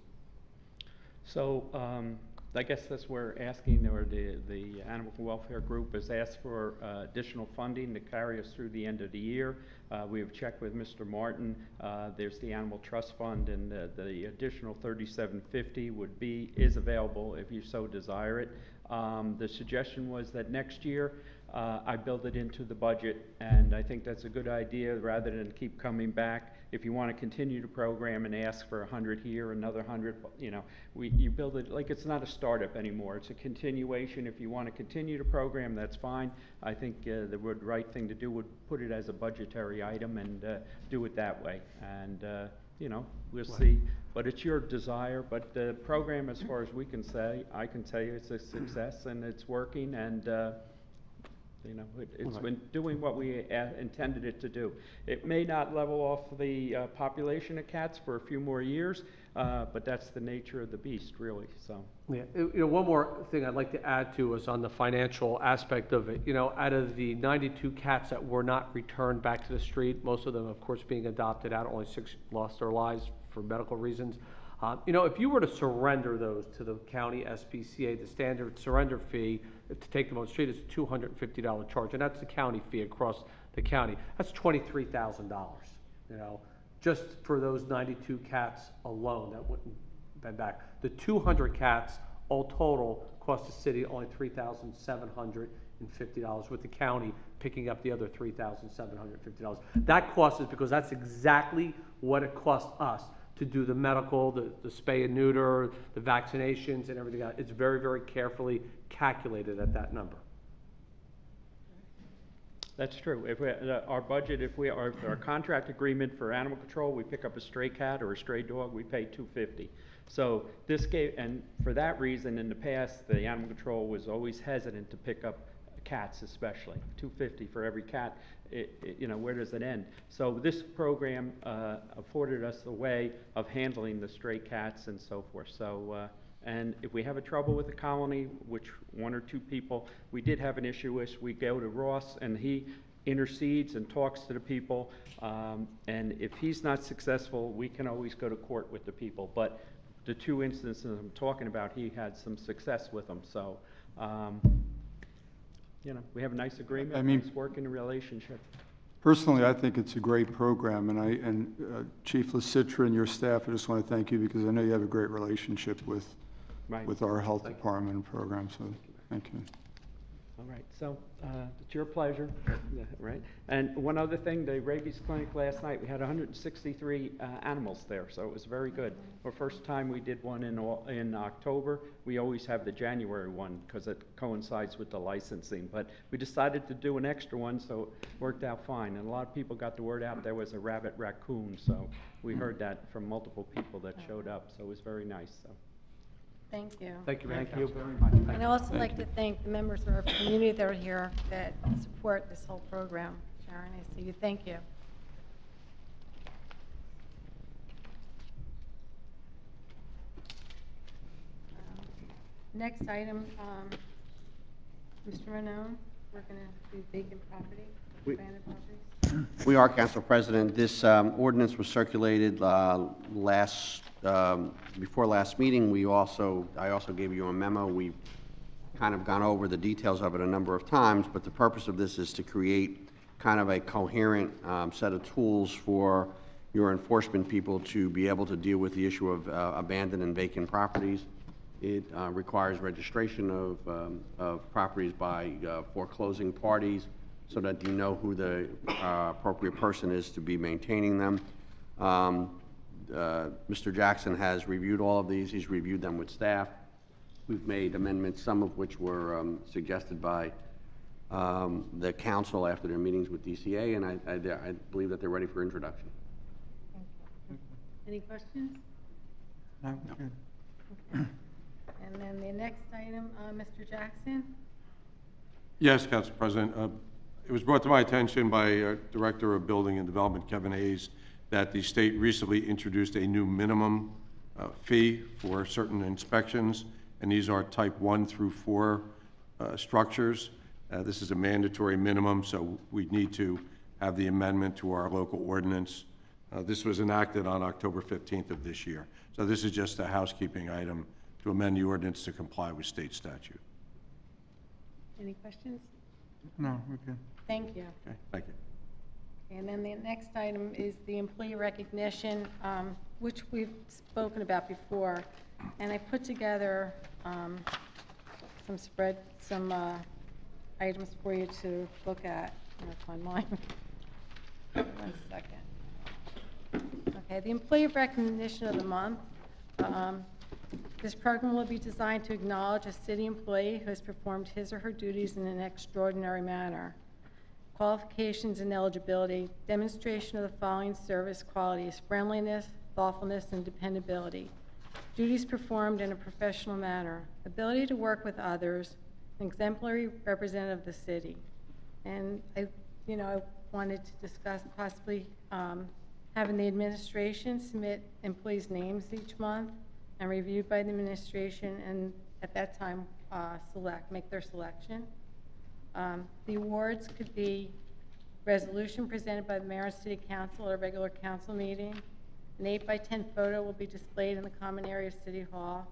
Speaker 15: So, I guess that's we're asking, or the Animal Welfare Group has asked for additional funding to carry us through the end of the year. We have checked with Mr. Martin. There's the Animal Trust Fund, and the additional $3,750 is available if you so desire it. The suggestion was that next year I build it into the budget, and I think that's a good idea rather than keep coming back. If you want to continue the program and ask for 100 here, another 100, you build it like it's not a startup anymore. It's a continuation. If you want to continue the program, that's fine. I think the right thing to do would put it as a budgetary item and do it that way. And we'll see. But it's your desire. But the program, as far as we can say, I can tell you it's a success and it's working, and it's been doing what we intended it to do. It may not level off the population of cats for a few more years, but that's the nature of the beast, really. So.
Speaker 16: Yeah, one more thing I'd like to add to is on the financial aspect of it. Out of the 92 cats that were not returned back to the street, most of them, of course, being adopted out, only 6 lost their lives for medical reasons. If you were to surrender those to the county SPCA, the standard surrender fee to take them on the street is a $250 charge, and that's the county fee across the county. That's $23,000, just for those 92 cats alone that wouldn't been back. The 200 cats, all total, cost the city only $3,750, with the county picking up the other $3,750. That cost is because that's exactly what it cost us to do the medical, the spay and neuter, the vaccinations and everything else. It's very, very carefully calculated at that number.
Speaker 15: That's true. If our budget, our contract agreement for animal control, we pick up a stray cat or a stray dog, we pay $250. So this and for that reason, in the past, the animal control was always hesitant to pick up cats, especially $250 for every cat. Where does it end? So this program afforded us a way of handling the stray cats and so forth. So, and if we have a trouble with the colony, which 1 or 2 people, we did have an issue with, we go to Ross and he intercedes and talks to the people. And if he's not successful, we can always go to court with the people. But the 2 instances I'm talking about, he had some success with them. So, we have a nice agreement, nice working relationship.
Speaker 8: Personally, I think it's a great program, and Chief LaCitra and your staff, I just want to thank you because I know you have a great relationship with our health department and program, so thank you.
Speaker 15: All right, so it's your pleasure, right? And one other thing, the rabies clinic last night, we had 163 animals there, so it was very good. The first time we did one in October. We always have the January one because it coincides with the licensing, but we decided to do an extra one, so it worked out fine. And a lot of people got the word out there was a rabbit raccoon, so we heard that from multiple people that showed up, so it was very nice. So.
Speaker 5: Thank you.
Speaker 16: Thank you,
Speaker 15: Thank you
Speaker 16: very much.
Speaker 5: And I'd also like to thank the members of our community that are here that support this whole program. Sharon, I see you. Thank you. Next item, Mr. Manone, we're going to do vacant property, abandoned properties.
Speaker 2: We are, Council President. This ordinance was circulated before last meeting. I also gave you a memo. We've kind of gone over the details of it a number of times, but the purpose of this is to create kind of a coherent set of tools for your enforcement people to be able to deal with the issue of abandoned and vacant properties. It requires registration of properties by foreclosing parties, so that you know who the appropriate person is to be maintaining them. Mr. Jackson has reviewed all of these. He's reviewed them with staff. We've made amendments, some of which were suggested by the council after their meetings with DCA, and I believe that they're ready for introduction.
Speaker 5: Any questions?
Speaker 11: No.
Speaker 5: Okay. And then the next item, Mr. Jackson?
Speaker 17: Yes, Council President. It was brought to my attention by Director of Building and Development, Kevin Hayes, that the state recently introduced a new minimum fee for certain inspections, and these are type 1 through 4 structures. This is a mandatory minimum, so we need to have the amendment to our local ordinance. This was enacted on October 15th of this year. So this is just a housekeeping item to amend the ordinance to comply with state statute.
Speaker 5: Any questions?
Speaker 11: No, we're good.
Speaker 5: Thank you.
Speaker 17: Okay, thank you.
Speaker 5: And then the next item is the employee recognition, which we've spoken about before. And I put together some items for you to look at. I'm going to find mine. 1 second. Okay, the employee recognition of the month. This program will be designed to acknowledge a city employee who has performed his or her duties in an extraordinary manner. Qualifications and eligibility, demonstration of the following service qualities: friendliness, thoughtfulness, and dependability. Duties performed in a professional manner, ability to work with others, an exemplary representative of the city. And I wanted to discuss possibly having the administration submit employees' names each month and reviewed by the administration, and at that time make their selection. The awards could be resolution presented by the mayor and city council at a regular council meeting. An 8x10 photo will be displayed in the common area of City Hall.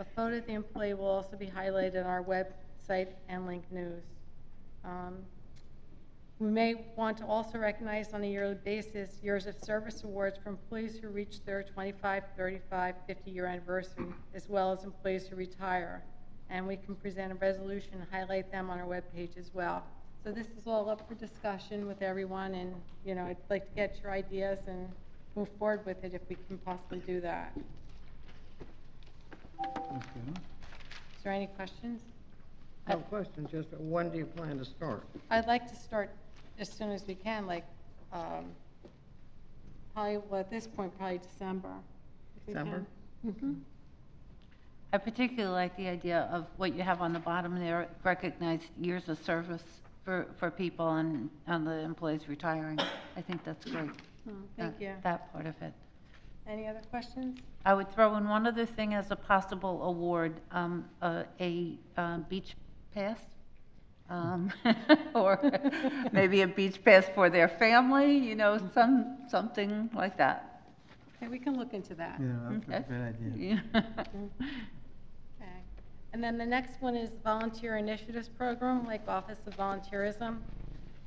Speaker 5: A photo of the employee will also be highlighted on our website and Link News. We may want to also recognize on a yearly basis years of service awards for employees who reach their 25, 35, 50-year anniversary, as well as employees who retire. And we can present a resolution and highlight them on our webpage as well. So this is all up for discussion with everyone, and I'd like to get your ideas and move forward with it if we can possibly do that.
Speaker 1: Okay.
Speaker 5: Is there any questions?
Speaker 1: No questions, just when do you plan to start?
Speaker 5: I'd like to start as soon as we can, like probably, well, at this point, probably December. if we
Speaker 1: December?
Speaker 5: can. Mhm.
Speaker 12: I particularly like the idea of what you have on the bottom there, recognize years of service for people and the employees retiring. I think that's great.
Speaker 5: Thank you.
Speaker 12: That part of it.
Speaker 5: Any other questions?
Speaker 12: I would throw in one other thing as a possible award, a beach pass. Or maybe a beach pass for their family, something like that.
Speaker 5: Okay, we can look into that.
Speaker 11: Yeah, that's a good idea.
Speaker 12: Yeah.
Speaker 5: Okay. And then the next one is Volunteer Initiatives Program, like Office of Volunteerism.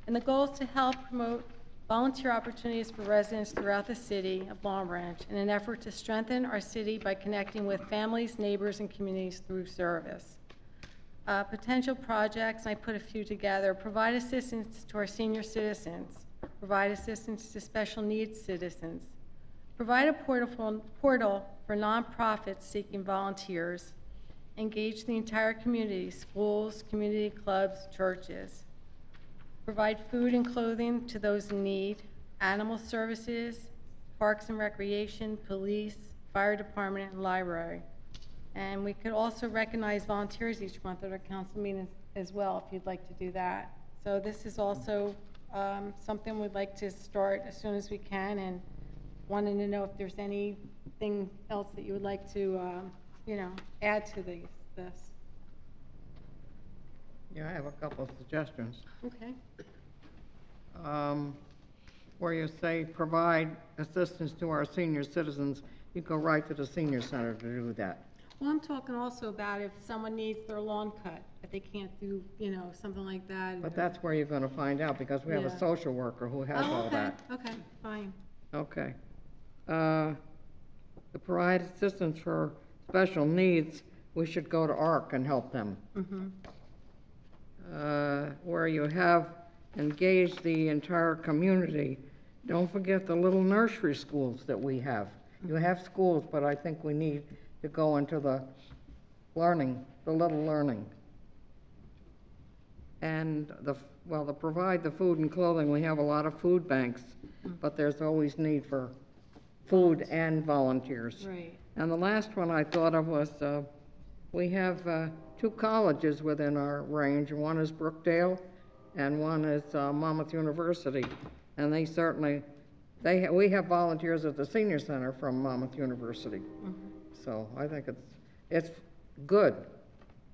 Speaker 5: And the goal is to help promote volunteer opportunities for residents throughout the city of Long Branch in an effort to strengthen our city by connecting with families, neighbors, and communities through service. Potential projects, and I put a few together: provide assistance to our senior citizens, provide assistance to special needs citizens, provide a portal for nonprofits seeking volunteers, engage the entire community, schools, community clubs, churches, provide food and clothing to those in need, animal services, parks and recreation, police, fire department, and library. And we could also recognize volunteers each month at our council meetings as well, if you'd like to do that. So this is also something we'd like to start as soon as we can, and wanting to know if there's anything else that you would like to, add to this.
Speaker 1: Yeah, I have a couple of suggestions.
Speaker 5: Okay.
Speaker 1: Where you say provide assistance to our senior citizens, you go right to the senior center to do that.
Speaker 5: Well, I'm talking also about if someone needs their lawn cut, if they can't do, something like that.
Speaker 1: But that's where you're gonna find out, because we have
Speaker 5: Yeah.
Speaker 1: a social worker who has all that.
Speaker 5: Okay, fine.
Speaker 1: Okay. To provide assistance for special needs, we should go to ARC and help them.
Speaker 5: Mm-hmm.
Speaker 1: Where you have engaged the entire community, don't forget the little nursery schools that we have. You have schools, but I think we need to go into the learning, the little learning. And to provide the food and clothing, we have a lot of food banks, but there's always need for food and volunteers.
Speaker 5: Right.
Speaker 1: And the last one I thought of was we have 2 colleges within our range. One is Brookdale, and one is Monmouth University. And they certainly, we have volunteers at the senior center from Monmouth University. So I think it's good.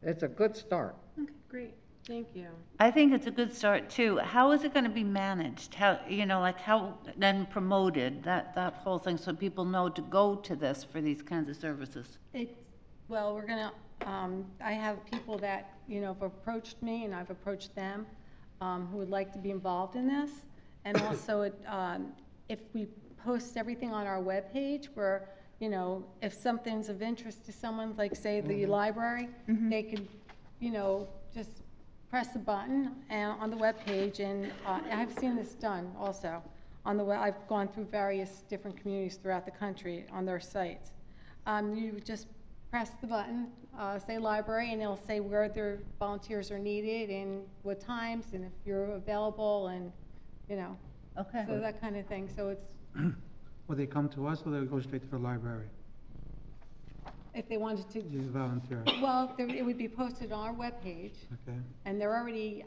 Speaker 1: It's a good start.
Speaker 5: Okay, great, thank you.
Speaker 12: I think it's a good start too. How is it going to be managed? How, like how, then promoted, that whole thing, so people know to go to this for these kinds of services?
Speaker 5: Well, we're gonna, I have people that, have approached me, and I've approached them, who would like to be involved in this. And also, if we post everything on our webpage, where, if something's of interest to someone, like say the library, they could, just press a button on the webpage, and I've seen this done also on the web. I've gone through various different communities throughout the country on their sites. You would just press the button, say library, and it'll say where their volunteers are needed and what times, and if you're available, and
Speaker 12: Okay.
Speaker 5: so that kind of thing. So it's,
Speaker 11: Will they come to us, or they go straight to the library?
Speaker 5: if they wanted to,
Speaker 11: You volunteer.
Speaker 5: well, it would be posted on our webpage,
Speaker 11: Okay.
Speaker 5: and they're already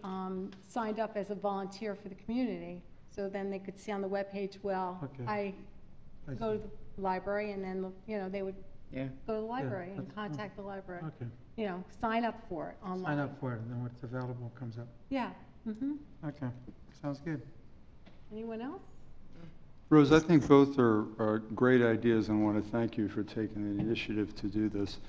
Speaker 5: signed up as a volunteer for the community. So then they could see on the webpage, well,
Speaker 11: Okay.
Speaker 5: I
Speaker 11: I
Speaker 5: go
Speaker 11: see.
Speaker 5: to the library, and then, they would
Speaker 1: Yeah.
Speaker 5: go to the library and
Speaker 11: that's-
Speaker 5: contact the library.
Speaker 11: Okay.
Speaker 5: Sign up for it online.
Speaker 11: Sign up for it, and then what's available comes up.
Speaker 5: Yeah.
Speaker 11: Okay, sounds good.
Speaker 5: Anyone else?
Speaker 8: Rose, I think both are great ideas, and I want to thank you for taking the initiative to do this.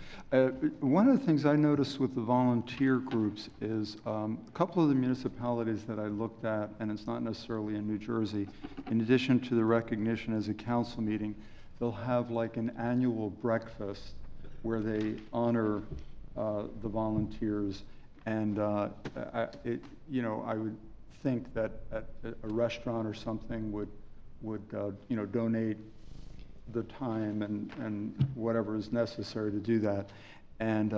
Speaker 8: One of the things I noticed with the volunteer groups is a couple of the municipalities that I looked at, and it's not necessarily in New Jersey, in addition to the recognition as a council meeting, they'll have like an annual breakfast where they honor the volunteers. And I would think that a restaurant or something would donate the time and whatever is necessary to do that. And,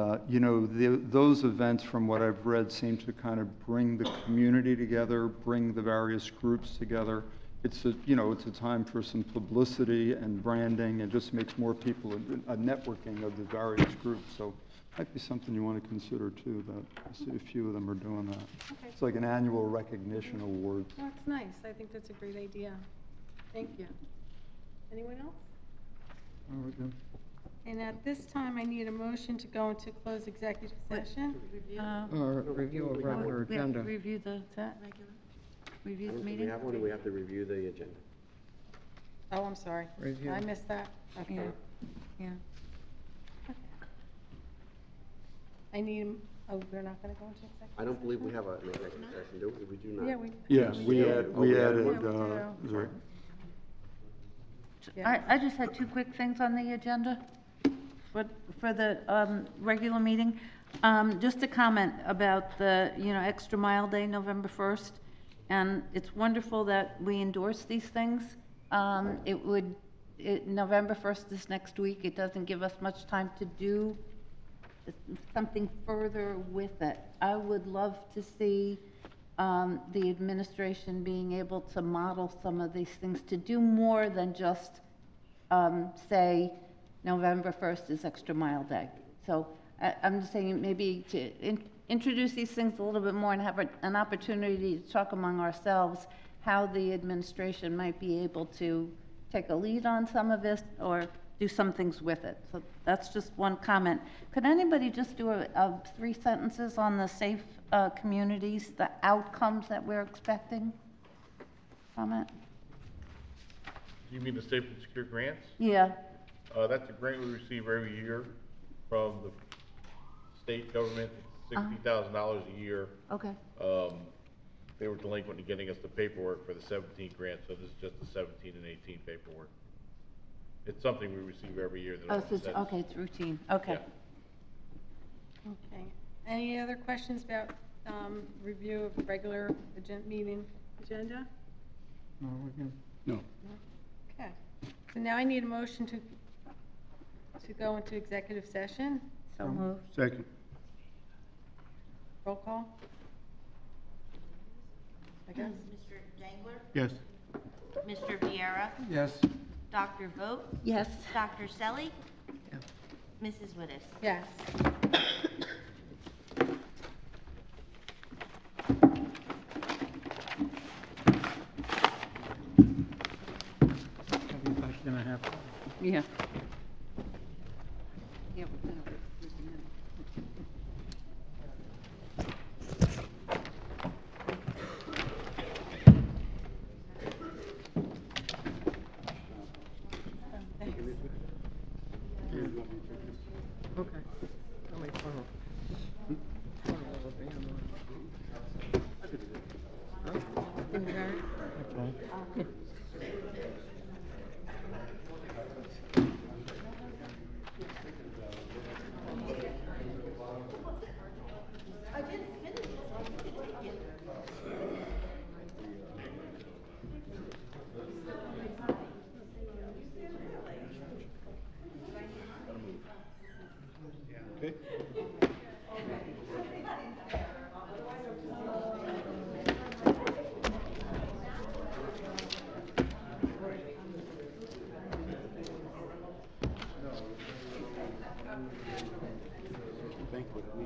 Speaker 8: those events, from what I've read, seem to kind of bring the community together, bring the various groups together. It's a time for some publicity and branding, and just makes more people, a networking of the various groups. So might be something you want to consider too, that I see a few of them are doing that.
Speaker 5: Okay.
Speaker 8: It's like an annual recognition award.
Speaker 5: That's nice. I think that's a great idea. Thank you. Anyone else?
Speaker 8: Oh, we're good.
Speaker 5: And at this time, I need a motion to go into closed executive session.
Speaker 1: Or review of regular
Speaker 12: We have to
Speaker 1: agenda.
Speaker 12: review the review the meeting?
Speaker 2: or do we have to review the agenda?
Speaker 5: Oh, I'm sorry.
Speaker 1: Review.
Speaker 5: I missed that. Okay.
Speaker 12: Yeah.
Speaker 5: I need, we're not gonna go into executive?
Speaker 2: I don't believe we have an executive session, do we? We do not.
Speaker 5: Yeah, we.
Speaker 8: Yeah, we
Speaker 2: we
Speaker 8: added,
Speaker 2: added
Speaker 12: I just had 2 quick things on the agenda for the regular meeting. Just a comment about the, Extra Mile Day, November 1st. And it's wonderful that we endorse these things. November 1st is next week. It doesn't give us much time to do something further with it. I would love to see the administration being able to model some of these things, to do more than just say November 1st is Extra Mile Day. So I'm just saying maybe to introduce these things a little bit more and have an opportunity to talk among ourselves how the administration might be able to take a lead on some of this or do some things with it. So that's just one comment. Could anybody just do 3 sentences on the safe communities, the outcomes that we're expecting? Comment?
Speaker 18: You mean the Safe and Secure grants?
Speaker 12: Yeah.
Speaker 18: That's a grant we receive every year from the state government, $60,000 a year.
Speaker 12: Okay.
Speaker 18: They were delinquent in getting us the paperwork for the 17 grants, so this is just the 17 and 18 paperwork. It's something we receive every year. That
Speaker 12: Oh, so it's, okay, it's routine. Okay.
Speaker 18: Yeah.
Speaker 5: Okay. Any other questions about review of the regular meeting agenda?
Speaker 11: No, we're good.
Speaker 8: No.
Speaker 5: Okay. So now I need a motion to go into executive session.
Speaker 12: So moved.
Speaker 8: Second.
Speaker 5: Roll call? I guess.
Speaker 6: Mr. Dangler?
Speaker 8: Yes.
Speaker 6: Mr. Viera?
Speaker 11: Yes.
Speaker 6: Dr. Vogt?
Speaker 12: Yes.
Speaker 6: Dr. Selly? Mrs. Wittes?
Speaker 5: Yes.
Speaker 12: Yeah.
Speaker 1: Okay. I'll make fun of- fun of all the band. Huh? Didn't you, Gary? Okay.
Speaker 4: Okay. Banquet, we